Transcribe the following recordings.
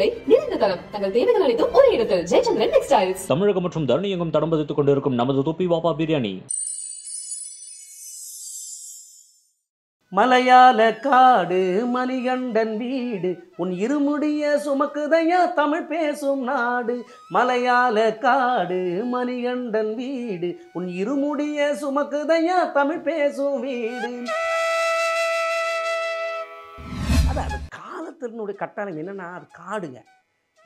விலை, நிறைந்த தரம். தங்கள் தேவைகள் அனைத்தும் ஒரே இடத்தில். ஜெயச்சந்திரன் டெக்ஸ்டைல்ஸ். தமிழகம் மற்றும் தரணி எங்கும் தடம் பதித்துக் கொண்டிருக்கும் நமது தொப்பி வாப்பா பிரியாணி. மலையாள காடு மணிகண்டன் வீடு உன் இருமுடிய சுமக்குதையா தமிழ் பேசும் நாடு. மலையாள காடு மணிகண்டன் வீடு உன் இருமுடிய சுமக்குதையா தமிழ் பேசும் வீடு. அதான் காலத்தினுடைய கட்டாயம் என்னென்னா, அது காடுங்க,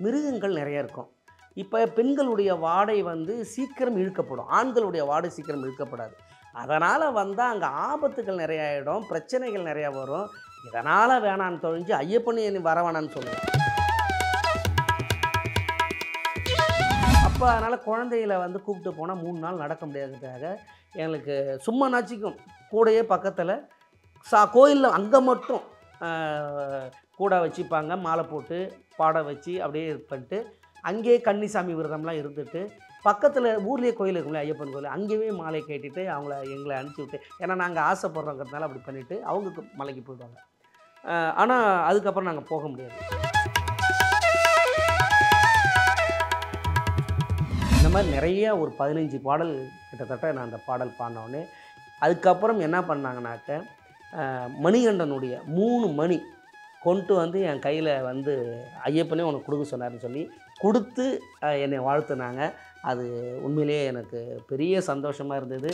மிருகங்கள் நிறைய இருக்கும். இப்போ பெண்களுடைய வாடை சீக்கிரம் இழுக்கப்படும், ஆண்களுடைய வாடை சீக்கிரம் இழுக்கப்படாது. அதனால் அங்கே ஆபத்துகள் நிறைய ஆகிடும், பிரச்சனைகள் நிறையா வரும். இதனால் வேணான்னு தொழிஞ்சு ஐயப்பன் வர வேணான்னு சொல்லுவேன். அப்போ அதனால் குழந்தைகளை கூப்பிட்டு போனால் 3 நாள் நடக்க முடியாததுக்காக எங்களுக்கு சும்மா நாச்சிக்கும் கூடையே பக்கத்தில் கோயிலில் அங்கே மட்டும் கூட வச்சுப்பாங்க, மாலை போட்டு பாட வச்சு அப்படியே பண்ணிட்டு அங்கேயே கன்னிசாமி விரதம்லாம் இருந்துட்டு பக்கத்தில் ஊர்லேயே கோயில் இருக்கும்ல, ஐயப்பன் கோயில், அங்கேயே மாலை கேட்டுட்டு எங்களை அனுப்பிச்சி விட்டு, ஏன்னா நாங்கள் ஆசைப்படுறோங்கிறதுனால அப்படி பண்ணிவிட்டு அவங்க மலைக்கு போயிடுவாங்க. ஆனால் அதுக்கப்புறம் நாங்கள் போக முடியாது. இந்த மாதிரி நிறைய ஒரு 15 பாடல் கிட்டத்தட்ட நான் அந்த பாடல் பாடினோடனே அதுக்கப்புறம் என்ன பண்ணாங்கனாக்க, மணிகண்டனுடைய 3 மணி கொண்டு என் கையில் ஐயப்பனே உனக்கு கொடுக்க சொன்னார்னு சொல்லி கொடுத்து என்னை வாழ்த்துனாங்க. அது உண்மையிலேயே எனக்கு பெரிய சந்தோஷமாக இருந்தது.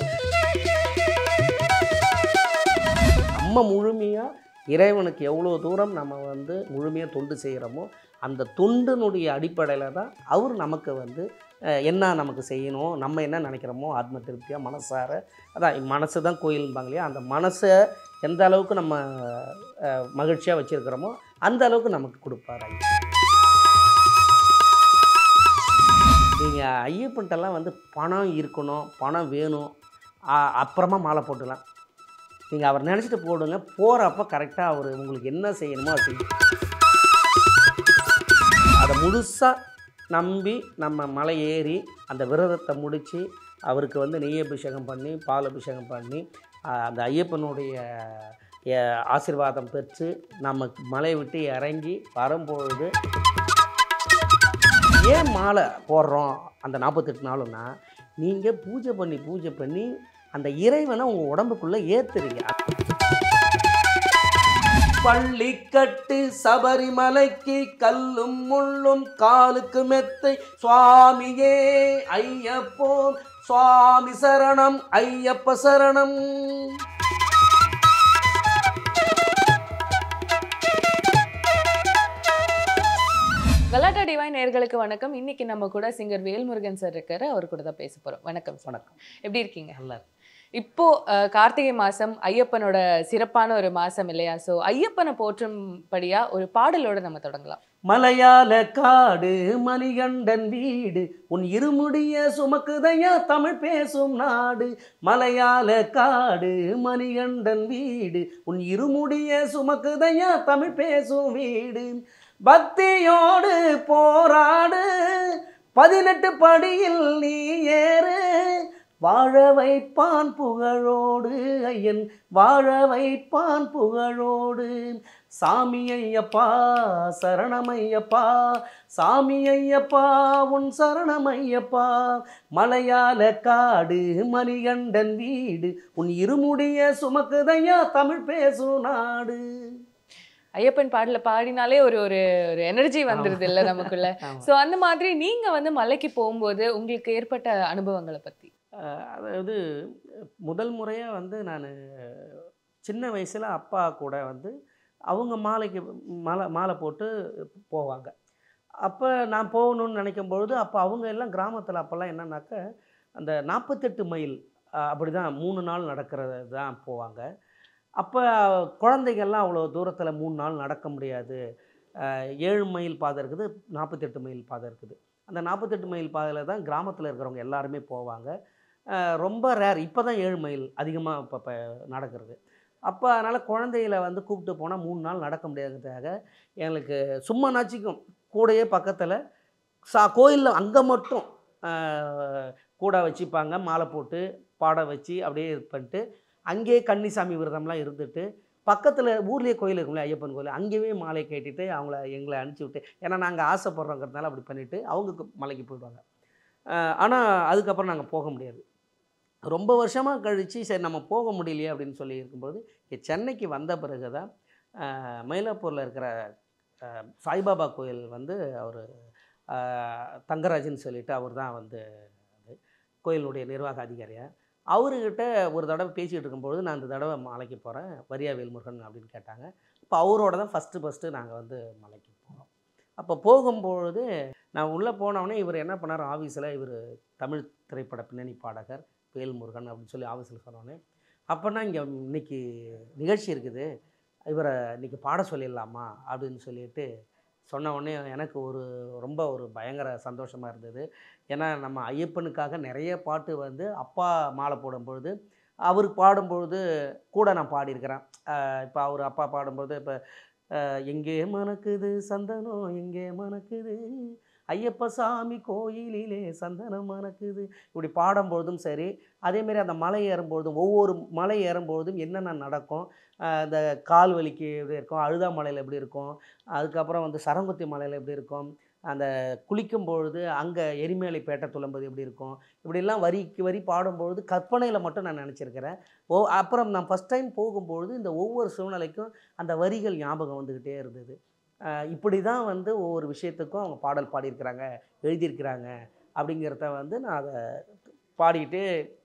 நம்ம முழுமையாக இறைவனுக்கு எவ்வளோ தூரம் நம்ம முழுமையாக தொண்டு செய்கிறோமோ அந்த தொண்டினுடைய அடிப்படையில் தான் அவர் நமக்கு என்ன நமக்கு செய்யணும், நம்ம என்ன நினைக்கிறோமோ ஆத்ம திருப்தியாக மனசார, அதான் மனசு தான் கோயில்பாங்க இல்லையா, அந்த மனசை எந்த அளவுக்கு நம்ம மகிழ்ச்சியாக வச்சுருக்கிறோமோ அந்த அளவுக்கு நமக்கு கொடுப்பார். நீங்கள் ஐயப்பன்ட்டெல்லாம் பணம் இருக்கணும், பணம் வேணும், அப்புறமா மாலை போட்டுக்கலாம். நீங்கள் அவர் நினச்சிட்டு போடுங்க, போகிறப்ப கரெக்டாக அவர் உங்களுக்கு என்ன செய்யணுமோ அது செய்யும். அதை முழுசாக நம்பி நம்ம மலை ஏறி அந்த விரதத்தை முடித்து அவருக்கு நெய் அபிஷேகம் பண்ணி பால் அபிஷேகம் பண்ணி அந்த ஐயப்பனுடைய ஆசீர்வாதம் பெற்று நமக்கு மலை விட்டு இறங்கி வரும்பொழுது, ஏன் மாலை போடுறோம் அந்த 48 நாளுன்னா, நீங்கள் பூஜை பண்ணி அந்த இறைவனை உங்கள் உடம்புக்குள்ளே ஏற்றுறீங்க. பள்ளிக்கட்டு சபரிமலைக்கு கல்லும் முள்ளும் காலுக்கு மெத்தை, சுவாமியே ஐயப்போ சுவாமி சரணம் ஐயப்ப சரணம். கலாட்டா டிவைன் நேயர்களுக்கு வணக்கம். இன்னைக்கு நம்ம கூட சிங்கர் வேல்முருகன் சார் இருக்காரு, அவர் கூட தான் பேச போறோம். வணக்கம். வணக்கம். எப்படி இருக்கீங்க? நல்லா. இப்போ கார்த்திகை மாசம் ஐயப்பனோட சிறப்பான ஒரு மாசம் இல்லையா? ஸோ ஐயப்பனை போற்றும்படியா ஒரு பாடலோட நம்ம தொடங்கலாம். மலையாள காடு மணிகண்டன் வீடு உன் இருமுடிய சுமக்குதையா தமிழ் பேசும் நாடு. மலையாள காடு மணிகண்டன் வீடு உன் இருமுடிய சுமக்குதையா தமிழ் பேசும் வீடு. பக்தியோடு போராடு 18 படியில் நீ ஏறு, வாழ வைப்பான் புகழோடு ஐயன் வாழ வைப்பான் புகழோடு. சாமி ஐயப்பா சரணமையப்பா, சாமி ஐயப்பா உன் சரணமையப்பா. மலையாள காடு மணிகண்டன் வீடு உன் இருமுடிய சுமக்குதையா தமிழ் பேசும் நாடு. ஐயப்பன் பாடல பாடினாலே ஒரு ஒரு எனர்ஜி வந்துருது இல்லை நமக்குள்ள. ஸோ அந்த மாதிரி நீங்க மலைக்கு போகும்போது உங்களுக்கு ஏற்பட்ட அனுபவங்களை பத்தி. அதாவது முதல் முறையாக நான் சின்ன வயசில் அப்பா கூட அவங்க மாலைக்கு மாலை போட்டு போவாங்க. அப்போ நான் போகணுன்னு நினைக்கும் பொழுது அப்போ அவங்க எல்லாம் கிராமத்தில் அப்போல்லாம் என்னன்னாக்க அந்த 48 மைல் அப்படி தான் 3 நாள் நடக்கிறது தான் போவாங்க. அப்போ குழந்தைகள்லாம் அவ்வளோ தூரத்தில் 3 நாள் நடக்க முடியாது. 7 மைல் பாதை இருக்குது, 48 மைல் பாதை இருக்குது. அந்த 48 மைல் பாதையில் தான் கிராமத்தில் இருக்கிறவங்க எல்லாருமே போவாங்க. ரொம்ப ரேர், இப்போ தான் 7 மைல் அதிகமாக இப்போ நடக்கிறது. அப்போ அதனால் குழந்தைகளை கூப்பிட்டு போனால் 3 நாள் நடக்க முடியாததுக்காக எங்களுக்கு சும்மா நாச்சிக்கும் கூடையே பக்கத்தில் கோயிலில் அங்கே மட்டும் கூட வச்சுப்பாங்க, மாலை போட்டு பாட வச்சு அப்படியே பண்ணிட்டு அங்கேயே கன்னிசாமி விரதம்லாம் இருந்துட்டு பக்கத்தில் ஊர்லேயே கோயில் இருக்கும்ல ஐயப்பன் கோயில், அங்கேயே மாலை கேட்டுட்டு எங்களை அனுப்பிச்சி விட்டு, ஏன்னா நாங்கள் ஆசைப்படுறோங்கிறதுனால அப்படி பண்ணிவிட்டு அவங்க மலைக்கு போயிடுவாங்க. ஆனால் அதுக்கப்புறம் நாங்கள் போக முடியாது. ரொம்ப வருஷமாக கழித்து சரி நம்ம போக முடியலையே அப்படின்னு சொல்லி இருக்கும்போது சென்னைக்கு வந்த பிறகு தான் மயிலாப்பூரில் இருக்கிற சாய்பாபா கோயில் வந்து அவர் தங்கராஜன் சொல்லிட்டு அவர் தான் வந்து கோயிலுடைய நிர்வாக அதிகாரியாக, அவர்கிட்ட ஒரு தடவை பேசிகிட்டு இருக்கும்பொழுது நான் இந்த தடவை மலைக்கு போகிறேன் வரியா வேல்முருகன் அப்படின்னு கேட்டாங்க. இப்போ அவரோட தான் ஃபஸ்ட்டு நாங்கள் வந்து மலைக்கு போகிறோம். அப்போ போகும்பொழுது நான் உள்ளே போனவொடனே இவர் என்ன பண்ணார், ஆஃபீஸில் இவர் தமிழ் திரைப்பட பின்னணி பாடகர் வேல்முருகன் அப்படின்னு சொல்லி ஆஃபீஸில் சொன்னோடனே, அப்போனா இங்கே இன்றைக்கி நிகழ்ச்சி இருக்குது, இவரை இன்றைக்கி பாட சொல்லிடலாமா அப்படின்னு சொல்லிட்டு சொன்ன உடனே எனக்கு ரொம்ப ஒரு பயங்கர சந்தோஷமாக இருந்தது. ஏன்னா நம்ம ஐயப்பனுக்காக நிறைய பாட்டு வந்து அப்பா மாலை போடும்பொழுது அவருக்கு பாடும்பொழுது கூட நான் பாடியிருக்கிறேன். இப்போ அவர் அப்பா பாடும்போது இப்போ எங்கே மணக்குது சந்தனம் எங்கே மணக்குது ஐயப்ப சாமி கோயிலிலே சந்தனம் மணக்குது இப்படி பாடும்பொழுதும் சரி, அதேமாரி அந்த மலை ஏறும்பொழுதும் ஒவ்வொரு மலை ஏறும்பொழுதும் என்னென்ன நடக்கும், இந்த கால் வலிக்கு எப்படி இருக்கும், அழுதா மலையில் எப்படி இருக்கும், அதுக்கப்புறம் வந்து சரங்குத்தி மலையில் எப்படி இருக்கும், அந்த குளிக்கும் பொழுது அங்கே எரிமேலை பேட்டை துளம்பது எப்படி இருக்கும், இப்படிலாம் வரிக்கு வரி பாடும்பொழுது கற்பனையில் மட்டும் நான் நினச்சிருக்கிறேன். அப்புறம் நான் ஃபஸ்ட் டைம் போகும்பொழுது இந்த ஒவ்வொரு சூழ்நிலைக்கும் அந்த வரிகள் ஞாபகம் வந்துக்கிட்டே இருந்தது. இப்படி தான் வந்து ஒவ்வொரு விஷயத்துக்கும் அவங்க பாடல் பாடியிருக்கிறாங்க, எழுதியிருக்கிறாங்க அப்படிங்கிறத வந்து நான் அதை பாடிக்கிட்டு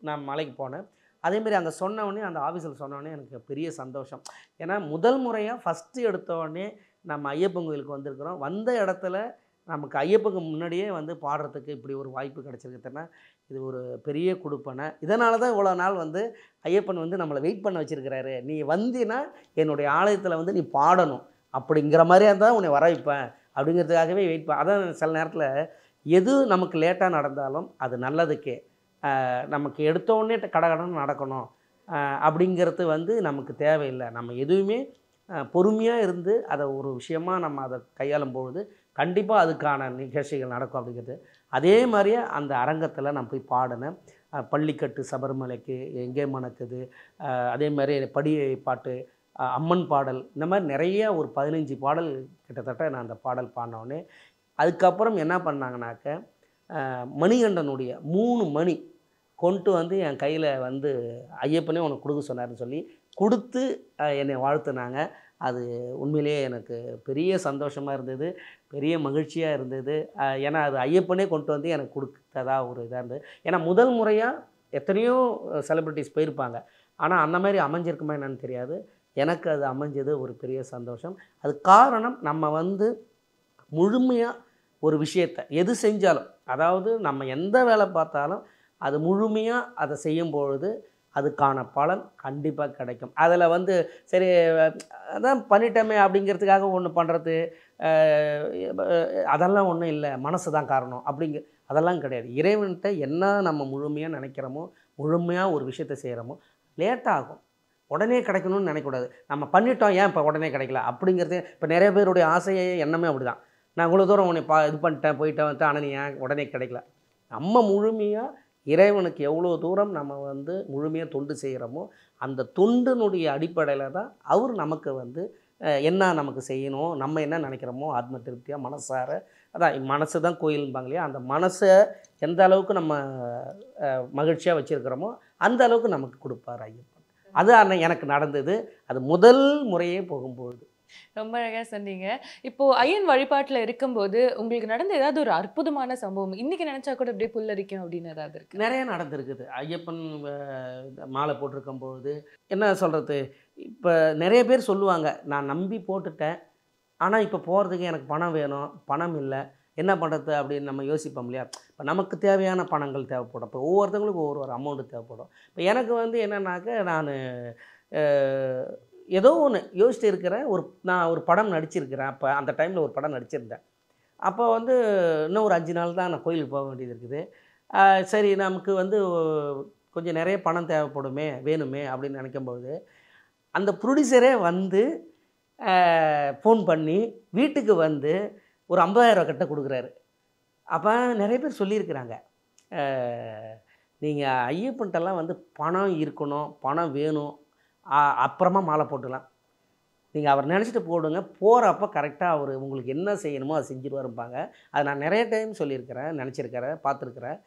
நான் மலைக்கு போனேன். அதேமாரி அங்கே சொன்னோடனே அந்த ஆஃபீஸில் சொன்னோடனே எனக்கு பெரிய சந்தோஷம். ஏன்னா முதல் முறையாக ஃபஸ்ட்டு எடுத்தோடனே நம்ம ஐயப்பன் கோயிலுக்கு வந்திருக்கிறோம். வந்த இடத்துல நமக்கு ஐயப்பனுக்கு முன்னாடியே வந்து பாடுறதுக்கு இப்படி ஒரு வாய்ப்பு கிடச்சிருக்குதுன்னா இது ஒரு பெரிய கொடுப்பனை. இதனால தான் இவ்வளோ நாள் வந்து ஐயப்பன் வந்து நம்மளை வெயிட் பண்ண வச்சுருக்கிறாரு. நீ வந்தினா என்னுடைய ஆலயத்தில் வந்து நீ பாடணும் அப்படிங்கிற மாதிரியா தான் உன்னை வர வைப்பேன் அப்படிங்கிறதுக்காகவே வெயிட் அதான் சில நேரத்தில் எது நமக்கு லேட்டாக நடந்தாலும் அது நல்லதுக்கே. நமக்கு எடுத்தோடனே கடகடன்னு நடக்கணும் அப்படிங்கிறது வந்து நமக்கு தேவையில்லை. நம்ம எதுவுமே பொறுமையாக இருந்து அதை ஒரு விஷயமாக நம்ம அதை கையாளும் பொழுது கண்டிப்பாக அதுக்கான நிகழ்ச்சிகள் நடக்கும் அப்படிங்கிறது. அதே மாதிரியே அந்த அரங்கத்தில் நான் போய் பாடினேன். பள்ளிக்கட்டு சபரிமலைக்கு எங்கே மணக்குது, அதே மாதிரி படி பாட்டு, அம்மன் பாடல், இந்த மாதிரி நிறைய ஒரு 15 பாடல் கிட்டத்தட்ட நான் அந்த பாடல் பாடினோடனே அதுக்கப்புறம் என்ன பண்ணாங்கனாக்க மணிகண்டனுடைய 3 மணி கொண்டு வந்து என் கையில் வந்து ஐயப்பனே உனக்கு கொடுக்க சொன்னார்னு சொல்லி கொடுத்து என்னை வாழ்த்துனாங்க. அது உண்மையிலேயே எனக்கு பெரிய சந்தோஷமாக இருந்தது, பெரிய மகிழ்ச்சியாக இருந்தது. ஏன்னா அது ஐயப்பனே கொண்டு வந்து எனக்கு கொடுத்ததா ஒரு இதாக இருந்தது. ஏன்னா முதல் முறையாக எத்தனையோ செலிப்ரிட்டிஸ் போயிருப்பாங்க, ஆனால் அந்த மாதிரி அமைஞ்சிருக்குமா என்னன்னு தெரியாது. எனக்கு அது அமைஞ்சது ஒரு பெரிய சந்தோஷம். அது காரணம் நம்ம வந்து முழுமையாக ஒரு விஷயத்தை எது செஞ்சாலும், அதாவது நம்ம எந்த வேலை பார்த்தாலும் அது முழுமையாக அதை செய்யும்பொழுது அதுக்கான பலன் கண்டிப்பாக கிடைக்கும். அதில் வந்து சரி அதான் பண்ணிட்டோமே அப்படிங்கிறதுக்காக ஒன்று பண்ணுறது அதெல்லாம் ஒன்றும் இல்லை, மனசு தான் காரணம் அதெல்லாம் கிடையாது. இறைவன்கிட்ட என்ன நம்ம முழுமையாக நினைக்கிறோமோ, முழுமையாக ஒரு விஷயத்தை செய்கிறோமோ லேட்டாகும், உடனே கிடைக்கணும்னு நினைக்கக்கூடாது. நம்ம பண்ணிட்டோம் ஏன் இப்போ உடனே கிடைக்கல அப்படிங்கிறது. இப்போ நிறைய பேருடைய ஆசையே எண்ணமே அப்படி தான். நான் இவ்வளோ தூரம் உன்னை இது பண்ணிட்டேன் போயிட்டேன் வந்து, ஆனால் நீ ஏன் உடனே கிடைக்கல. நம்ம முழுமையாக இறைவனுக்கு எவ்வளோ தூரம் நம்ம வந்து முழுமையாக தொண்டு செய்கிறோமோ அந்த தொண்டினுடைய அடிப்படையில் தான் அவர் நமக்கு வந்து என்ன நமக்கு செய்யணும், நம்ம என்ன நினைக்கிறோமோ ஆத்ம திருப்தியாக மனசார, அதான் மனசு தான் கோயில்பாங்க இல்லையா, அந்த மனசை எந்த அளவுக்கு நம்ம மகிழ்ச்சியாக வச்சுருக்கிறோமோ அந்த அளவுக்கு நமக்கு கொடுப்பார் ஐயப்பன். அது எனக்கு நடந்தது, அது முதல் முறையே போகும்பொழுது. ரொம்ப அழகாக சொன்னீங்க. இப்போ ஐயன் வழிபாட்டில் இருக்கும்போது உங்களுக்கு நடந்த ஏதாவது ஒரு அற்புதமான சம்பவம் இன்னைக்கு நினைச்சா கூட அப்படியே புல்லரிக்கும் அப்படின்னு ஏதாவது இருக்கு? நிறைய நடந்திருக்குது. ஐயப்பன் மாலை போட்டிருக்கும்பொழுது என்ன சொல்கிறது, இப்போ நிறைய பேர் சொல்லுவாங்க நான் நம்பி போட்டுட்டேன், ஆனால் இப்போ போகிறதுக்கு எனக்கு பணம் வேணும், பணம் இல்லை, என்ன பண்ணுறது அப்படின்னு நம்ம யோசிப்போம் இல்லையா. இப்போ நமக்கு தேவையான பணங்கள் தேவைப்படும். இப்போ ஒவ்வொருத்தவங்களுக்கும் ஒரு அமௌண்ட்டு தேவைப்படும். இப்போ எனக்கு வந்து என்னன்னாக்க நான் ஏதோ ஒன்று யோசிச்சுட்டு இருக்கிறேன். நான் ஒரு படம் நடிச்சிருக்கிறேன். அப்போ அந்த டைமில் ஒரு படம் நடிச்சிருந்தேன். அப்போ வந்து இன்னும் ஒரு 5 நாள் தான் நான் கோயிலுக்கு போக வேண்டியது இருக்குது. சரி நமக்கு வந்து கொஞ்சம் நிறைய பணம் தேவைப்படுமே வேணுமே அப்படின்னு நினைக்கும்போது அந்த ப்ரொடியூசரே வந்து ஃபோன் பண்ணி வீட்டுக்கு வந்து ஒரு 50,000 ரூபா கட்ட கொடுக்குறாரு. அப்போ நிறைய பேர் சொல்லியிருக்கிறாங்க, நீங்கள் ஐயப்பன்ட்டெல்லாம் வந்து பணம் இருக்கணும், பணம் வேணும், அப்புறமா மாலை போட்டுக்கலாம், நீங்கள் அவர் நினச்சிட்டு போடுங்க, போகிறப்ப கரெக்டாக அவர் உங்களுக்கு என்ன செய்யணுமோ அதை செஞ்சுருவாருப்பாங்க. அதை நான் நிறைய டைம் சொல்லியிருக்கிறேன், நினச்சிருக்கிறேன், பார்த்துருக்குறேன்.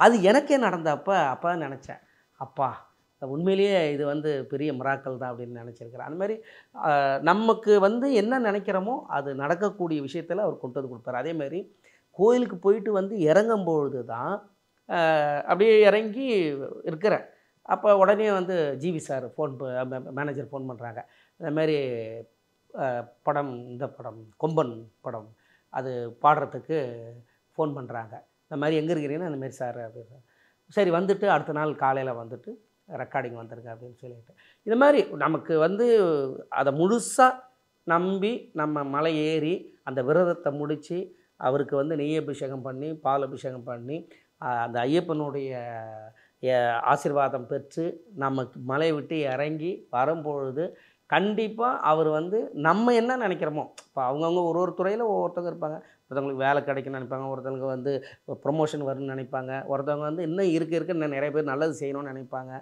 அது எனக்கே நடந்தப்போ அப்போ தான் நினச்சேன், அப்பா உண்மையிலேயே இது வந்து பெரிய மிராக்கள் தான் அப்படின்னு நினச்சிருக்கிறேன். அந்த மாதிரி நமக்கு வந்து என்ன நினைக்கிறோமோ அது நடக்கக்கூடிய விஷயத்தில் அவர் கொண்டு வந்து கொடுப்பார். அதேமாதிரி கோயிலுக்கு போயிட்டு வந்து இறங்கும்பொழுது தான் அப்படியே இறங்கி இருக்கிறேன். அப்போ உடனே வந்து ஜிவி சார் மேனேஜர் ஃபோன் பண்ணுறாங்க. இந்தமாரி படம், இந்த படம் கொம்பன் படம் அது பாடுறதுக்கு ஃபோன் பண்ணுறாங்க. இந்த மாதிரி எங்கே இருக்கிறீங்கன்னா இந்தமாரி சார் அப்படின்னு. சரி வந்துட்டு அடுத்த நாள் காலையில் வந்துட்டு ரெக்கார்டிங் வந்துருங்க அப்படின்னு சொல்லிட்டு, இந்த மாதிரி நமக்கு வந்து அதை முழுசாக நம்பி நம்ம மலை ஏறி அந்த விரதத்தை முடித்து அவருக்கு வந்து நெய் அபிஷேகம் பண்ணி பால் அபிஷேகம் பண்ணி அந்த ஐயப்பனுடைய ஆசீர்வாதம் பெற்று நம்ம மலையை விட்டு இறங்கி வரும்பொழுது கண்டிப்பாக அவர் வந்து நம்ம என்ன நினைக்கிறோமோ, இப்போ அவங்கவுங்க ஒரு துறையில் ஒவ்வொருத்தவங்க இருப்பாங்க. ஒருத்தவங்களுக்கு வேலை கிடைக்குன்னு நினைப்பாங்க, ஒருத்தவங்க வந்து ப்ரொமோஷன் வரும்னு நினைப்பாங்க, ஒருத்தவங்க வந்து இன்னும் இன்னும் நிறைய பேர் நல்லது செய்யணும்னு நினைப்பாங்க.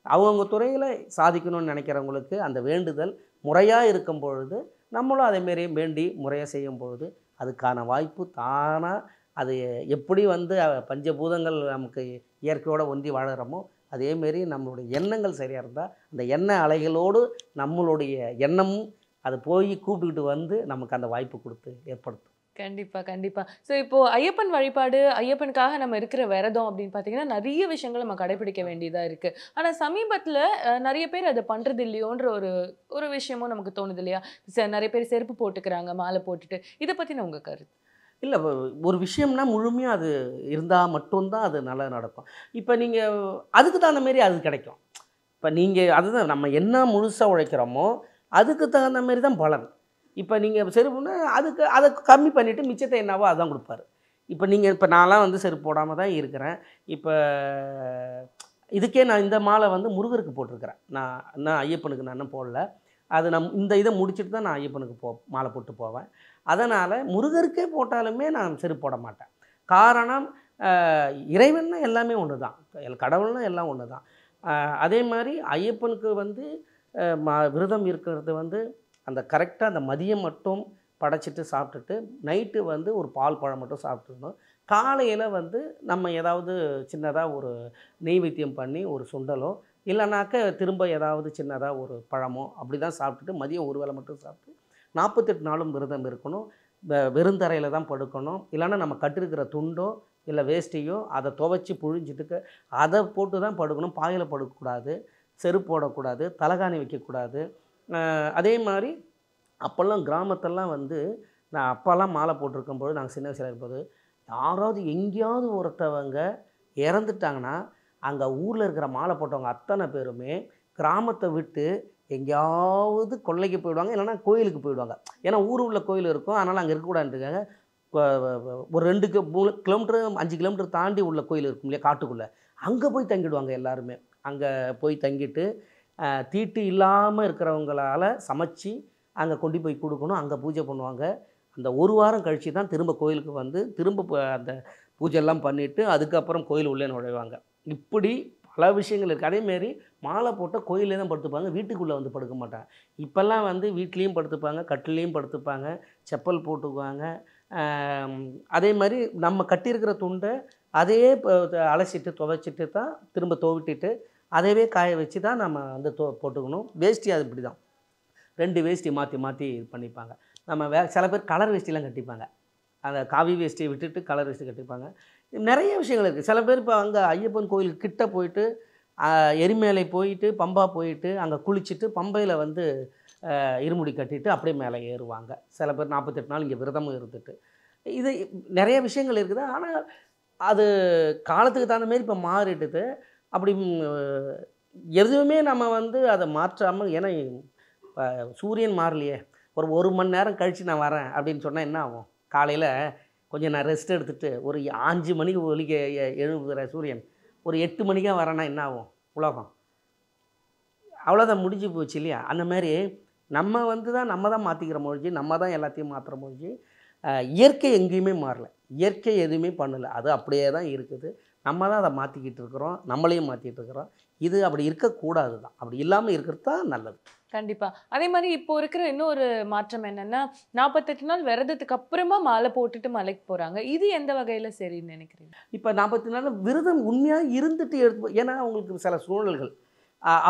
அவங்கவுங்க துறையில் சாதிக்கணும்னு நினைக்கிறவங்களுக்கு அந்த வேண்டுதல் முறையாக இருக்கும் பொழுது நம்மளும் அதேமாரி வேண்டி முறையாக செய்யும் பொழுது அதுக்கான வாய்ப்பு தானாக, அது எப்படி வந்து பஞ்சபூதங்கள் நமக்கு இயற்கையோடு ஒன்றி வாழறோமோ அதேமாரி நம்மளுடைய எண்ணங்கள் சரியாக இருந்தால் அந்த எண்ண அலைகளோடு நம்மளுடைய எண்ணமும் அது போய் கூப்பிட்டுக்கிட்டு வந்து நமக்கு அந்த வாய்ப்பு கொடுத்து ஏற்படுத்தும். கண்டிப்பா. ஸோ இப்போ ஐயப்பன் வழிபாடு, ஐயப்பனுக்காக நம்ம இருக்கிற விரதம் அப்படின்னு பார்த்தீங்கன்னா நிறைய விஷயங்கள் நம்ம கடைபிடிக்க வேண்டியதாக இருக்கு. ஆனால் சமீபத்தில் நிறைய பேர் அதை பண்ணுறது இல்லையோன்ற ஒரு விஷயமும் நமக்கு தோணுது இல்லையா? நிறைய பேர் செருப்பு போட்டுக்கிறாங்க மாலை போட்டுட்டு. இதை பற்றின உங்கள் கருத்து? இல்லை, ஒரு விஷயம்னா முழுமையாக அது இருந்தால் மட்டும்தான் அது நல்லா நடக்கும். இப்போ நீங்கள் அதுக்கு தகுந்த மாரி அது கிடைக்கும். இப்போ நீங்கள் அதுதான் நம்ம என்ன முழுசாக உழைக்கிறோமோ அதுக்கு தகுந்த மாரி தான் பலன். இப்போ நீங்கள் செருப்புன்னா அதை கம்மி பண்ணிவிட்டு மிச்சத்தை என்னவோ அதுதான் கொடுப்பாரு. இப்போ நீங்கள் இப்போ நான்லாம் வந்து செருப்பு போடாமல் தான் இருக்கிறேன். இப்போ இதுக்கே நான் இந்த மாலை வந்து முருகருக்கு போட்டிருக்கிறேன். நான் ஐயப்பனுக்கு நான் இன்னும் போடல. அது இந்த இதை முடிச்சுட்டு தான் நான் ஐயப்பனுக்கு மாலை போட்டு போவேன். அதனால் முருகருக்கே போட்டாலுமே நான் செருப்பு போட மாட்டேன். காரணம் இறைவன்னா எல்லாமே ஒன்று தான், கடவுள்னா எல்லாம் ஒன்று தான். அதே மாதிரி ஐயப்பனுக்கு வந்து விரதம் இருக்கிறது வந்து அந்த கரெக்டாக அந்த மதியம் மட்டும் படைச்சிட்டு சாப்பிட்டுட்டு நைட்டு வந்து ஒரு பால் பழம் மட்டும் சாப்பிட்டுருந்தோம். காலையில் வந்து நம்ம ஏதாவது சின்னதாக ஒரு நெய்வேத்தியம் பண்ணி ஒரு சுண்டலோ இல்லைனாக்க திரும்ப ஏதாவது சின்னதாக ஒரு பழமோ அப்படி தான் சாப்பிட்டுட்டு மதியம் ஒரு வேளை மட்டும் சாப்பிட்டு 48 நாளும் விரதம் இருக்கணும். வெறுந்தரையில் தான் படுக்கணும். இல்லைன்னா நம்ம கட்டிருக்கிற துண்டோ இல்லை வேஷ்டியோ அதை துவைச்சி புழிஞ்சிட்டு அதை போட்டு தான் படுக்கணும். பாயில் படுக்கக்கூடாது, செருப்பு போடக்கூடாது, தலகாணி வைக்கக்கூடாது. அதே மாதிரி அப்போல்லாம் கிராமத்தெல்லாம் வந்து நான் அப்போல்லாம் மாலை போட்டிருக்கும்போது நாங்கள் சின்ன வயசில் இருக்கும்போது யாராவது எங்கேயாவது ஒருத்தவங்க இறந்துட்டாங்கன்னா அங்கே ஊரில் இருக்கிற மாலை போட்டவங்க அத்தனை பேருமே கிராமத்தை விட்டு எங்கேயாவது கொல்லைக்கு போயிடுவாங்க, இல்லைனா கோயிலுக்கு போயிடுவாங்க. ஏன்னா ஊர் உள்ள கோயில் இருக்கும், அதனால் அங்கே இருக்கக்கூடாதுக்காக ஒரு 2 கிலோமீட்டர் 5 கிலோமீட்டர் தாண்டி உள்ள கோயில் இருக்கும் இல்லையா, காட்டுக்குள்ளே, அங்கே போய் தங்கிடுவாங்க எல்லாருமே. அங்கே போய் தங்கிட்டு தீட்டு இல்லாமல் இருக்கிறவங்களால் சமைச்சு அங்கே கொண்டு போய் கொடுக்கணும். அங்கே பூஜை பண்ணுவாங்க. அந்த ஒரு வாரம் கழித்து தான் திரும்ப கோயிலுக்கு வந்து திரும்ப அந்த பூஜையெல்லாம் பண்ணிவிட்டு அதுக்கப்புறம் கோயில் உள்ளே நுழைவாங்க. இப்படி பல விஷயங்கள் இருக்குது. அதேமாரி மாலை போட்டால் கோயிலே தான் படுத்துப்பாங்க, வீட்டுக்குள்ளே வந்து படுக்க மாட்டாங்க. இப்போல்லாம் வந்து வீட்லேயும் படுத்துப்பாங்க, கட்டிலையும் படுத்துப்பாங்க, செப்பல் போட்டுக்குவாங்க. அதே மாதிரி நம்ம கட்டியிருக்கிற துண்டை அதையே அலசிட்டு துவைச்சிட்டு தான் திரும்ப துவட்டிட்டு அதையவே காய வச்சு தான் நம்ம வந்து போட்டுக்கணும். வேஷ்டி அது இப்படி தான் 2 வேஷ்டி மாற்றி மாற்றி இது பண்ணிப்பாங்க. நம்ம சில பேர் கலர் வேஷ்டிலாம் கட்டிப்பாங்க. அந்த காவி வேஷ்டியை விட்டுட்டு கலர் வேஷ்டி கட்டிப்பாங்க. நிறைய விஷயங்கள் இருக்குது. சில பேர் இப்போ அங்கே ஐயப்பன் கோயிலுக்கு கிட்ட போயிட்டு எரிமேலை போயிட்டு பம்பா போயிட்டு அங்கே குளிச்சுட்டு பம்பையில் வந்து இருமுடி கட்டிட்டு அப்படியே மேலே ஏறுவாங்க. சில பேர் 48 நாள் இங்கே விரதமும் இருந்துட்டு இது நிறைய விஷயங்கள் இருக்குது. ஆனால் அது காலத்துக்கு தகுந்த மாரி இப்போ மாறிடுது. அப்படி எதுவுமே நம்ம வந்து அதை மாற்றாமல், ஏன்னா இப்போ சூரியன் மாறலையே, ஒரு மணி நேரம் கழித்து நான் வரேன் அப்படின்னு சொன்னால் என்ன ஆகும்? காலையில் கொஞ்சம் நான் ரெஸ்ட் எடுத்துகிட்டு ஒரு 5 மணிக்கு ஒலிக்க எழுப்புகிற சூரியன் ஒரு 8 மணிக்காக வரேன்னா என்ன ஆகும் உலகம்? அவ்வளோதான், முடிஞ்சு போச்சு இல்லையா? அந்த மாதிரி நம்ம வந்து தான் நம்ம தான் மாற்றிக்கிற மொழிஞ்சி, நம்ம தான் எல்லாத்தையும் மாற்றுற மொழிஞ்சி. இயற்கை எங்கேயுமே மாறலை, இயற்கை எதுவுமே பண்ணலை, அது அப்படியே தான் இருக்குது. நம்ம தான் அதை மாற்றிக்கிட்டு இருக்கிறோம், நம்மளையும் மாற்றிட்டு இருக்கிறோம். இது அப்படி இருக்கக்கூடாது தான். அப்படி இல்லாமல் இருக்கிறது தான் நல்லது. கண்டிப்பா. அதே மாரி இப்போ இருக்கிற இன்னொரு மாற்றம் என்னன்னா, 48 நாள் விரதத்துக்கு அப்புறமா மாலை போட்டுட்டு மலைக்கு போறாங்க. இது எந்த வகையில சரின்னு நினைக்கிறீங்க? இப்போ 44 விரதம் உண்மையாக இருந்துட்டு ஏன்னா அவங்களுக்கு சில சூழல்கள்,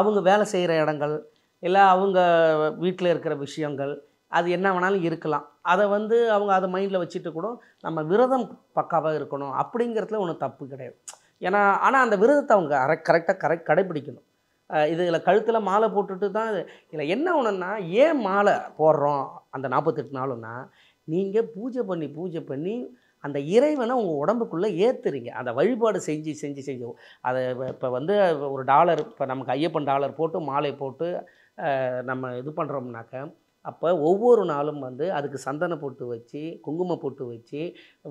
அவங்க வேலை செய்கிற இடங்கள், இல்லை அவங்க வீட்டில் இருக்கிற விஷயங்கள், அது என்ன வேணாலும் இருக்கலாம். அதை வந்து அவங்க அதை மைண்டில் வச்சுட்டு கூட நம்ம விரதம் பக்காவாக இருக்கணும் அப்படிங்கிறதுல ஒன்றும் தப்பு கிடையாது. ஏன்னா ஆனால் அந்த விரதத்தை அவங்க கரெக்டாக கடைப்பிடிக்கணும். இதில் கழுத்தில் மாலை போட்டுட்டு தான் இதில் என்ன ஒன்றுன்னா, ஏன் மாலை போடுறோம் அந்த 48 நாளுன்னா, நீங்கள் பூஜை பண்ணி அந்த இறைவனை உங்கள் உடம்புக்குள்ளே ஏற்றுறீங்க. அந்த வழிபாடு செஞ்சு அதை இப்போ வந்து ஒரு டாலர், இப்போ நமக்கு ஐயப்பன் டாலர் போட்டு மாலை போட்டு நம்ம இது பண்ணுறோம்னாக்க, அப்போ ஒவ்வொரு நாளும் வந்து அதுக்கு சந்தன பொட்டு வச்சு, குங்குமம் பொட்டு வச்சு,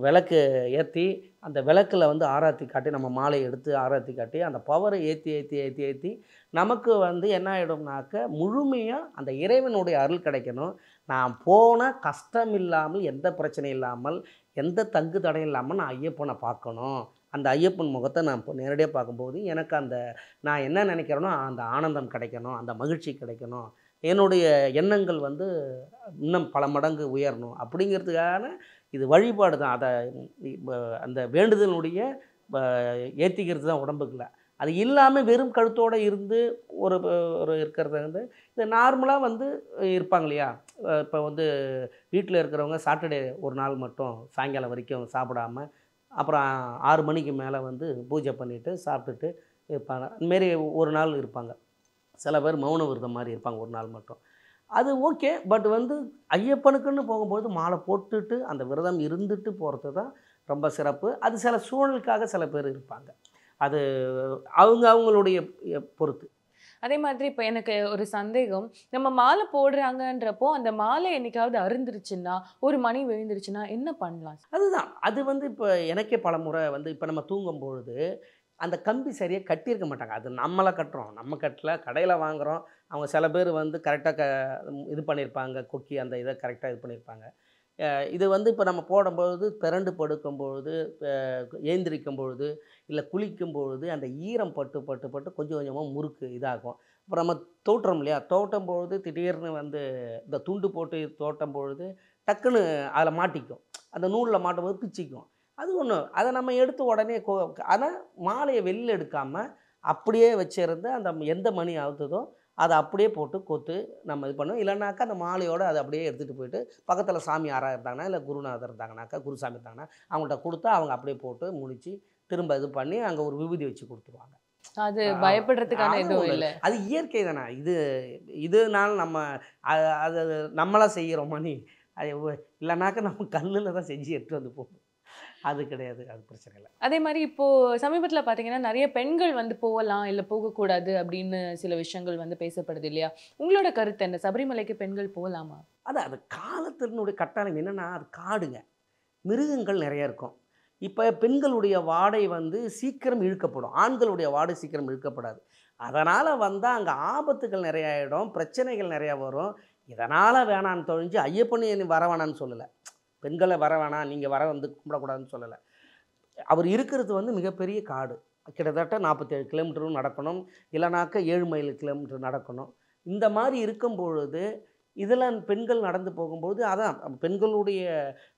விளக்கு ஏற்றி, அந்த விளக்கில் வந்து ஆராத்தி காட்டி, நம்ம மாலையை எடுத்து ஆராத்தி காட்டி, அந்த பவரை ஏற்றி நமக்கு வந்து என்ன ஆகிடும்னாக்க, முழுமையாக அந்த இறைவனுடைய அருள் கிடைக்கணும். நான் போன கஷ்டம் இல்லாமல், எந்த பிரச்சனை இல்லாமல், எந்த தங்கு தடையும் இல்லாமல் நான் ஐயப்பனை பார்க்கணும். அந்த ஐயப்பன் முகத்தை நான் இப்போ நேரடியாக பார்க்கும்போது எனக்கு அந்த நான் என்ன நினைக்கிறேனோ அந்த ஆனந்தம் கிடைக்கணும், அந்த மகிழ்ச்சி கிடைக்கணும், என்னுடைய எண்ணங்கள் வந்து இன்னும் பல மடங்கு உயரணும் அப்படிங்கிறதுக்கான இது வழிபாடு தான். அதை அந்த வேண்டுதலுடைய ஏற்றிக்கிறது தான் உடம்புக்குள்ள. அது இல்லாமல் வெறும் கழுத்தோடு இருந்து ஒரு இருக்கிறத வந்து இது நார்மலாக வந்து இருப்பாங்க இல்லையா. இப்போ வந்து வீட்டில் இருக்கிறவங்க சாட்டர்டே ஒரு நாள் மட்டும் சாயங்காலம் வரைக்கும் சாப்பிடாமல், அப்புறம் 6 மணிக்கு மேலே வந்து பூஜை பண்ணிவிட்டு சாப்பிட்டுட்டு இருப்பாங்க. அதுமாரி ஒரு நாள் இருப்பாங்க. சில பேர் மௌன விரதம் மாதிரி இருப்பாங்க ஒரு நாள் மட்டும். அது ஓகே. பட் வந்து ஐயப்பனுக்குன்னு போகும்போது மாலை போட்டுட்டு அந்த விரதம் இருந்துட்டு போகிறது தான் ரொம்ப சிறப்பு. அது சில சூழலுக்காக சில பேர் இருப்பாங்க. அது அவங்களுடைய பொறுத்து. அதே மாதிரி இப்போ எனக்கு ஒரு சந்தேகம், நம்ம மாலை போடுறாங்கன்றப்போ அந்த மாலை என்னைக்காவது அருந்துருச்சுன்னா, ஒரு மணி விழுந்துருச்சுன்னா என்ன பண்ணலாம்? அதுதான். அது வந்து இப்போ எனக்கே பல முறை வந்து இப்போ நம்ம தூங்கும்பொழுது அந்த கம்பி சரியாக கட்டியிருக்க மாட்டாங்க. அது நம்மளை கட்டுறோம், நம்ம கட்டல, கடையில் வாங்குகிறோம். அவங்க சில பேர் வந்து கரெக்டாக இது பண்ணியிருப்பாங்க, கொக்கி அந்த இதை கரெக்டாக இது பண்ணியிருப்பாங்க. இது வந்து இப்போ நம்ம போடும்பொழுது பிறண்டு படுக்கும்பொழுது, ஏந்திரிக்கும் பொழுது, இல்லை குளிக்கும்பொழுது அந்த ஈரம் பட்டு கொஞ்சம் கொஞ்சமாக முறுக்கு இதாகும். அப்புறம் நம்ம தோட்டுறோம் இல்லையா, தோட்டும் பொழுது திடீர்னு வந்து இந்த துண்டு போட்டு தோட்டும் பொழுது டக்குன்னு அதில் மாட்டிக்கும். அந்த நூலில் மாட்டும்போது பிச்சிக்கும். அது ஒன்று. அதை நம்ம எடுத்து உடனே ஆனால் மாலையை வெளியில் எடுக்காமல் அப்படியே வச்சிருந்து அந்த எந்த மணி ஆகுதோ அதை அப்படியே போட்டு கொத்து நம்ம இது பண்ணுவோம். இல்லைனாக்கா அந்த மாலையோடு அதை அப்படியே எடுத்துகிட்டு போயிட்டு பக்கத்தில் சாமி யாராக இருந்தாங்கன்னா, இல்லை குருநாதர் இருந்தாங்கனாக்கா, குருசாமி இருந்தாங்கன்னா அவங்கள்ட்ட கொடுத்தா அவங்க அப்படியே போட்டு முடித்து திரும்ப இது பண்ணி அங்கே ஒரு விபூதி வச்சு கொடுத்துருவாங்க. அது பயப்படுறதுக்கான எதுவும் இல்லை. அது இயற்கை தானே. இதனால நம்ம அது நம்மளாக செய்கிறோம் மணி. அது இல்லைனாக்கா நம்ம கல்லில் தான் செஞ்சு எடுத்து வந்து போகும். அது கிடையாது, அது பிரச்சனை இல்லை. அதே மாதிரி இப்போ சமீபத்தில் பார்த்தீங்கன்னா நிறைய பெண்கள் வந்து போகலாம் இல்லை போகக்கூடாது அப்படின்னு சில விஷயங்கள் வந்து பேசப்படுது இல்லையா? உங்களோட கருத்து என்ன? சபரிமலைக்கு பெண்கள் போகலாமா? அது காலத்தினுடைய கட்டாயம் என்னென்னா, அது காடுங்க, மிருகங்கள் நிறைய இருக்கும். இப்போ பெண்களுடைய வாடை வந்து சீக்கிரம் இழுக்கப்படும், ஆண்களுடைய வாடை சீக்கிரம் இழுக்கப்படாது. அதனால் வந்தால் அங்கே ஆபத்துகள் நிறைய ஆகிடும், பிரச்சனைகள் நிறையா வரும். இதனால் வேணான்னு தொழிஞ்சு ஐயப்பன் வர வேணான்னு சொல்லலை, பெண்களை வர வேணாம், நீங்கள் வர வந்து கும்பிடக்கூடாதுன்னு சொல்லலை. அவர் இருக்கிறது வந்து மிகப்பெரிய காடு, கிட்டத்தட்ட 47 கிலோமீட்டரும் நடக்கணும், இல்லைனாக்கா 7 மைல் கிலோமீட்டர் நடக்கணும். இந்த மாதிரி இருக்கும் பொழுது இதில் பெண்கள் நடந்து போகும்போது அதான் பெண்களுடைய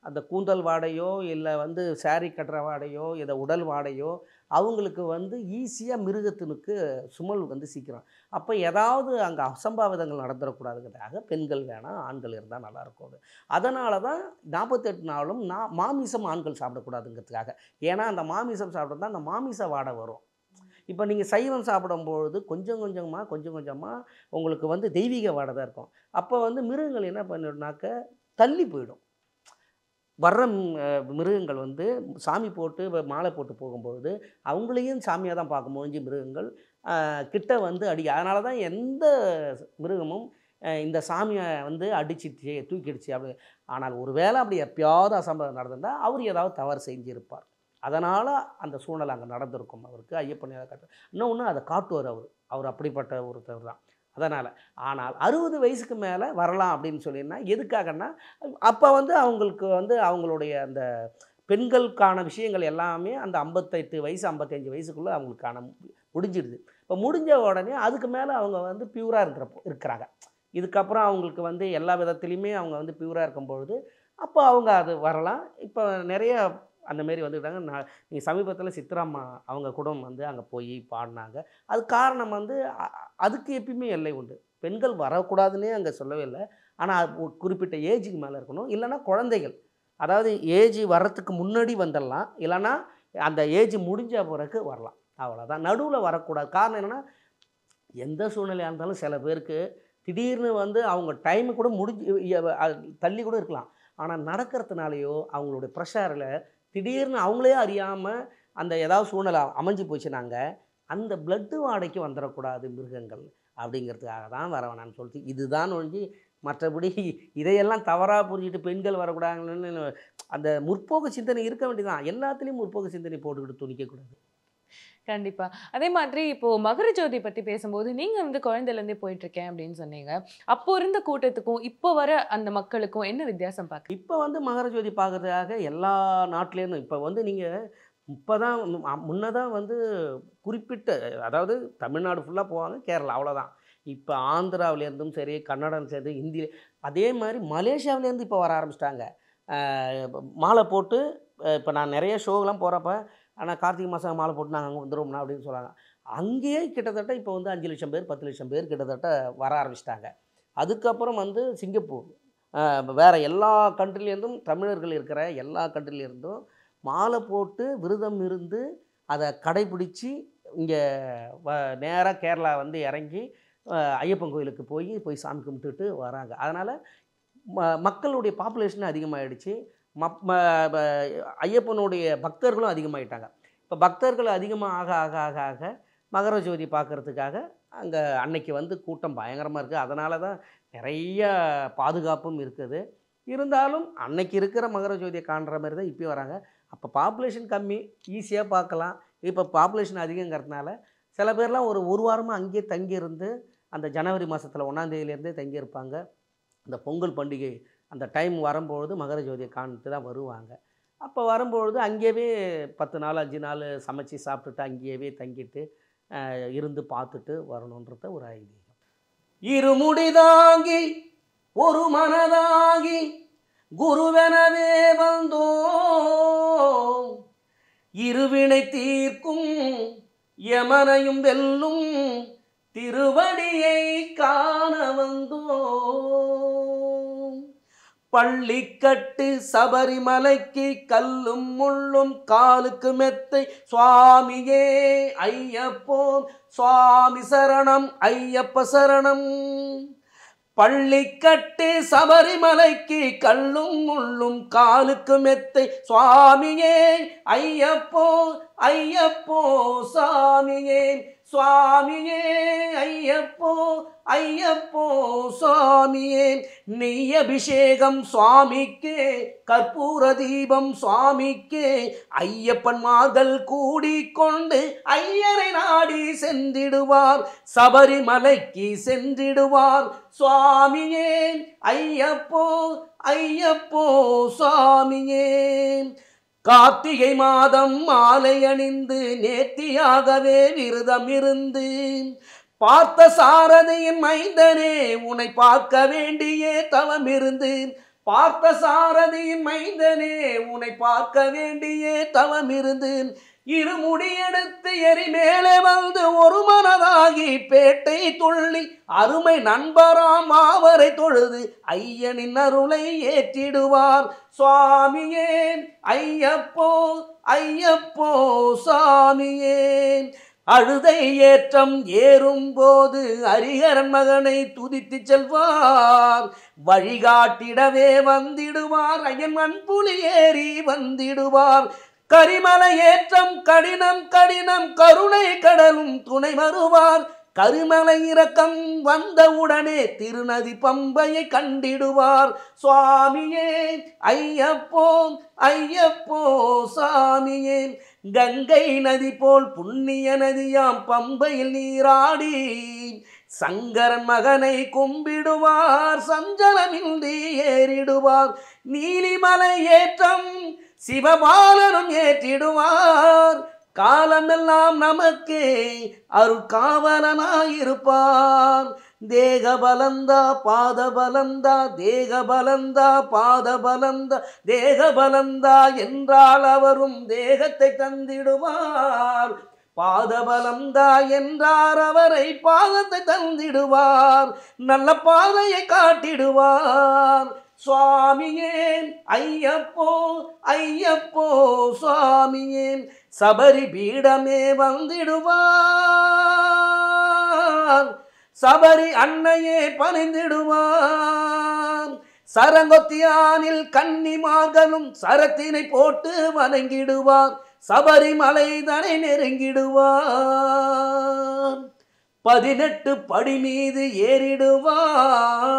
அந்த கூந்தல் வாடையோ இல்லை வந்து சாரி கட்டுற வாடையோ இதை உடல் வாடையோ அவங்களுக்கு வந்து ஈஸியாக மிருகத்தினுக்கு சுமல் வந்து சீக்கிரம். அப்போ ஏதாவது அங்கே அசம்பாவிதங்கள் நடந்துடக்கூடாதுங்கிறதுக்காக பெண்கள் வேணாம், ஆண்கள் இருந்தால் நல்லாயிருக்கும். அது அதனால தான் 48 நாளும் மாமிசம் ஆண்கள் சாப்பிடக்கூடாதுங்கிறதுக்காக. ஏன்னா அந்த மாமிசம் சாப்பிட்றதா அந்த மாமிச வாடை வரும். இப்போ நீங்கள் சைவம் சாப்பிடும்பொழுது கொஞ்சம் கொஞ்சமாக உங்களுக்கு வந்து தெய்வீக வாடை தான் இருக்கும். அப்போ வந்து மிருகங்கள் என்ன பண்ணிடுனாக்க தள்ளி போயிடும். வர்ற மிருகங்கள் வந்து சாமி போட்டு மாலை போட்டு போகும்பொழுது அவங்களையும் சாமியாக தான் பார்க்க முடிஞ்சு மிருகங்கள் கிட்ட வந்து அதனால தான் எந்த மிருகமும் இந்த சாமியை வந்து அடிச்சிடுச்சு தூக்கிடுச்சு அப்படி. ஆனால் ஒரு வேளை அப்படி எப்பயாவது அசம்பவம் நடந்திருந்தால் அவர் ஏதாவது தவறு செஞ்சுருப்பார். அதனால் அந்த சூழ்நிலை அங்கே நடந்திருக்கும் அவருக்கு. ஐயப்பன் காட்டு இன்னொன்று அதை காட்டுவார் அவர் அப்படிப்பட்ட ஒருத்தர் தான். அதனால் ஆனால் 60 வயசுக்கு மேலே வரலாம் அப்படின்னு சொல்லினா எதுக்காகன்னா, அப்போ வந்து அவங்களுக்கு வந்து அவங்களுடைய அந்த பெண்களுக்கான விஷயங்கள் எல்லாமே அந்த 58 வயசு 55 வயசுக்குள்ளே அவங்களுக்கான முடிஞ்சிடுது. இப்போ முடிஞ்ச உடனே அதுக்கு மேலே அவங்க வந்து பியூராக இருக்கிறாங்க. இதுக்கப்புறம் அவங்களுக்கு வந்து எல்லா விதத்துலேயுமே அவங்க வந்து பியூராக இருக்கும்பொழுது அப்போ அவங்க அது வரலாம். இப்போ நிறைய அந்தமாரி வந்துட்டாங்க. நீங்கள் சமீபத்தில் சித்ராம்மா அவங்க கூட வந்து அங்கே போய் பாடினாங்க. அது காரணம் வந்து அதுக்கு எப்பயுமே எல்லை உண்டு. பெண்கள் வரக்கூடாதுன்னே அங்கே சொல்லவே இல்லை. ஆனால் குறிப்பிட்ட ஏஜுக்கு மேலே இருக்கணும். இல்லைன்னா குழந்தைகள், அதாவது ஏஜ் வர்றதுக்கு முன்னாடி வந்துடலாம், இல்லைன்னா அந்த ஏஜ் முடிஞ்ச பிறகு வரலாம், அவ்வளோதான். நடுவில் வரக்கூடாது. காரணம் என்னென்னா எந்த சூழ்நிலையாக இருந்தாலும் சில பேருக்கு திடீர்னு வந்து அவங்க டைமு கூட தள்ளி கூட இருக்கலாம். ஆனால் நடக்கிறதுனாலையோ அவங்களுடைய ப்ரெஷரில் திடீர்னு அவங்களே அறியாமல் அந்த ஏதாவது சூழ்நிலை அமைஞ்சு போச்சுனாங்க அந்த பிளட்டு வாடைக்கு வந்துடக்கூடாது மிருகங்கள் அப்படிங்கிறதுக்காக தான் வர வேணான்னு சொல்லிட்டு இதுதான் ஒழிஞ்சு மற்றபடி இதையெல்லாம் தவறாக புரிஞ்சுட்டு பெண்கள் வரக்கூடாதுன்னு அந்த முற்போக்கு சிந்தனை இருக்க வேண்டியதான். எல்லாத்துலேயும் முற்போக்கு சிந்தனை போட்டுக்கிட்டு துணிக்கக்கூடாது. கண்டிப்பா. அதே மாதிரி இப்போ மகர ஜோதி பத்தி பேசும்போது நீங்க வந்து குழந்தையிலேருந்தே போயிட்டு இருக்கேன் அப்படின்னு சொன்னீங்க. அப்போ இருந்த கூட்டத்துக்கும் இப்போ வர அந்த மக்களுக்கும் என்ன வித்தியாசம் பார்க்க? இப்போ வந்து மகர ஜோதி பார்க்கறதுக்காக எல்லா நாட்டிலேருந்தும் இப்போ வந்து நீங்கள் இப்போதான் முன்னதான் வந்து குறிப்பிட்ட, அதாவது தமிழ்நாடு ஃபுல்லாக போவாங்க, கேரளா அவ்வளோதான். இப்போ ஆந்திராவிலேருந்தும் சரி, கன்னடம் சரி, ஹிந்தி, அதே மாதிரி மலேசியாவிலேருந்து இப்போ வர ஆரம்பிச்சிட்டாங்க. மாலை போட்டு இப்போ நான் நிறைய ஷோவெலாம் போகிறப்ப, ஆனால் கார்த்திகை மாதம் மாலை போட்டு நாங்கள் அங்கே வந்துடுவோம்னா அப்படின்னு சொல்கிறாங்க. அங்கேயே கிட்டத்தட்ட இப்போ வந்து 5 லட்சம் பேர் 10 லட்சம் பேர் கிட்டத்தட்ட வர ஆரம்பிச்சிட்டாங்க. அதுக்கப்புறம் வந்து சிங்கப்பூர், வேறு எல்லா கண்ட்ரிலேருந்தும் தமிழர்கள் இருக்கிற எல்லா கண்ட்ரிலேருந்தும் மாலை போட்டு விரதம் இருந்து அதை கடைபிடிச்சி இங்கே நேராக கேரளா வந்து இறங்கி ஐயப்பன் கோயிலுக்கு போய் சாமி கும்பிட்டுட்டு வராங்க. அதனால் மக்களுடைய பாப்புலேஷன் அதிகமாகிடுச்சு. ஐயப்பனுடைய பக்தர்களும் அதிகமாகிட்டாங்க. இப்போ பக்தர்கள் அதிகமாக ஆக ஆக ஆக ஆக மகர ஜோதி பார்க்குறதுக்காக அங்கே அன்னைக்கு வந்து கூட்டம் பயங்கரமாக இருக்குது. அதனால தான் நிறைய பாதுகாப்பும் இருக்குது. இருந்தாலும் அன்னைக்கு இருக்கிற மகர ஜோதியை காண்ற மாதிரி தான் இப்போயும் வராங்க. அப்போ பாப்புலேஷன் கம்மி, ஈஸியாக பார்க்கலாம். இப்போ பாப்புலேஷன் அதிகங்கிறதுனால சில பேர்லாம் ஒரு வாரமாக அங்கேயே தங்கியிருந்து அந்த ஜனவரி மாதத்தில் 1ஆம் தேதியிலேருந்தே தங்கியிருப்பாங்க. அந்த பொங்கல் பண்டிகை அந்த டைம் வரும்பொழுது மகர ஜோதியை காணிட்டு தான் வருவாங்க. அப்போ வரும்பொழுது அங்கேயே 10 நாள் 5 நாள் சமைச்சி சாப்பிட்டுட்டு அங்கேயே தங்கிட்டு இருந்து பார்த்துட்டு வரணுன்றத ஒரு ஐதீகம். இருமுடிதாங்கி ஒரு மனதாகி குருவெனவே வந்தோம், இருவினை தீர்க்கும் யமனையும் வெல்லும் திருவடியை காண வந்தோம். பள்ளிக்கட்டு சபரிமலைக்கு கல்லும் முள்ளும் காலுக்கு மெத்தை சுவாமியே ஐயப்போ சுவாமி சரணம் ஐயப்ப சரணம். பள்ளிக்கட்டு சபரிமலைக்கு கல்லும் முள்ளும் காலுக்கு மெத்தை சுவாமியே ஐயப்போ ஐயப்போ சாமியே சுவாமியே ஐயப்போ ஐயப்போ சுவாமியே. நெய் அபிஷேகம் சுவாமிக்கே, கற்பூர தீபம் சுவாமிக்கே, ஐயப்பன்மார்கள் கூடிக்கொண்டு ஐயரை நாடி சென்றிடுவார், சபரிமலைக்கு சென்றிடுவார் சுவாமியே ஐயப்போ ஐயப்போ சுவாமியே. கார்த்திகை மாதம் மாலை அணிந்து நேர்த்தியாகவே விரதம் இருந்து பார்த்த சாரதியின் மைந்தனே உன்னை பார்க்க வேண்டியே தவம் இருந்து, பார்த்த சாரதியின் மைந்தனே உன்னை பார்க்க வேண்டியே தவம் இருந்து, இருமுடி எடுத்து எரி மேலே வந்து ஒரு மனதாகி பேட்டை துள்ளி அருமை நண்பராம் அவரை தொழுது ஐயனின் அருளை ஏற்றிடுவார் சுவாமியே ஐயப்போ ஐயப்போ சாமியே. அழுதை ஏற்றம் ஏறும்போது ஹரிஹரன் மகனை துதித்து செல்வார், வழிகாட்டிடவே வந்திடுவார் ஐயன் மண்புலி ஏறி வந்திடுவார். கரிமலை ஏற்றம் கடினம் கடினம் கருணை கடலும் துணை வருவார், கருமலை இறக்கம் வந்தவுடனே திருநதி பம்பையை கண்டிடுவார் சுவாமியே ஐயப்போ ஐயப்போ சாமியே. கங்கை நதி போல் புண்ணிய நதியாம் பம்பையில் நீராடி சங்கரன் மகனை கும்பிடுவார், சஞ்சலமின்றி ஏறிடுவார். நீலிமலை ஏற்றம் சிவபாலனும் ஏற்றிடுவார், காலமெல்லாம் நமக்கு அருட்காவலனாயிருப்பான். தேக பலந்தா பாத பலந்தா, தேக பலந்தா பாத பலந்தா, தேக பலந்தா என்றால் அவரும் தேகத்தை தந்திடுவார். பாதபலம்தா என்றார் அவரை பாதத்தை தந்திடுவார். நல்ல பாதையை காட்டிடுவார். சுவாமியே ஐயப்போ ஐயப்போ சுவாமியே, சபரி பீடமே வந்திடுவார். சபரி அன்னையே பணிந்திடுவார். சரங்கொத்தியானில் கன்னிமார்களும் சரத்தினை போட்டு வணங்கிடுவார். சபரிமலை தனை நெருங்கிடுவார். 18 படி மீது ஏறிடுவார்.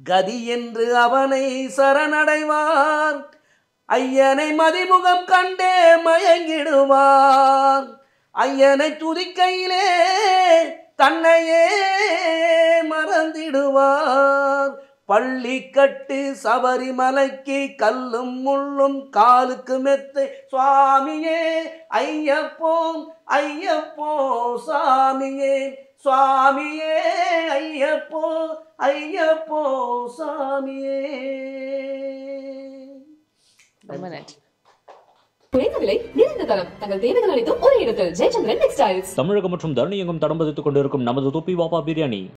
கதி என்று அவனை சரணடைவார். ஐயனை மதிமுகம் கண்டே மயங்கிடுவார். ஐயனை துதிக்கையிலே தன்னையே மறந்திடுவார். பள்ளி கட்டு சபரிமலைக்கு கல்லும் முள்ளும் காலுக்கு மெத்தை. சுவாமியே ஐயப்போ ஐயப்போ சாமியே, சுவாமியே ஐயப்போ ஐயப்போ சாமியே. ரொம்ப நன்றி. குறைந்த விலை நிறைந்த தரம், தங்கள் தேவைகள் அனைத்தும் ஒரே இடத்தில். ஜெயச்சந்திரன் டெக்ஸ்டைல்ஸ். தமிழகம் மற்றும் தரணி எங்கும் தடம் பதித்துக் கொண்டிருக்கும் நமது தொப்பி வாப்பா பிரியாணி.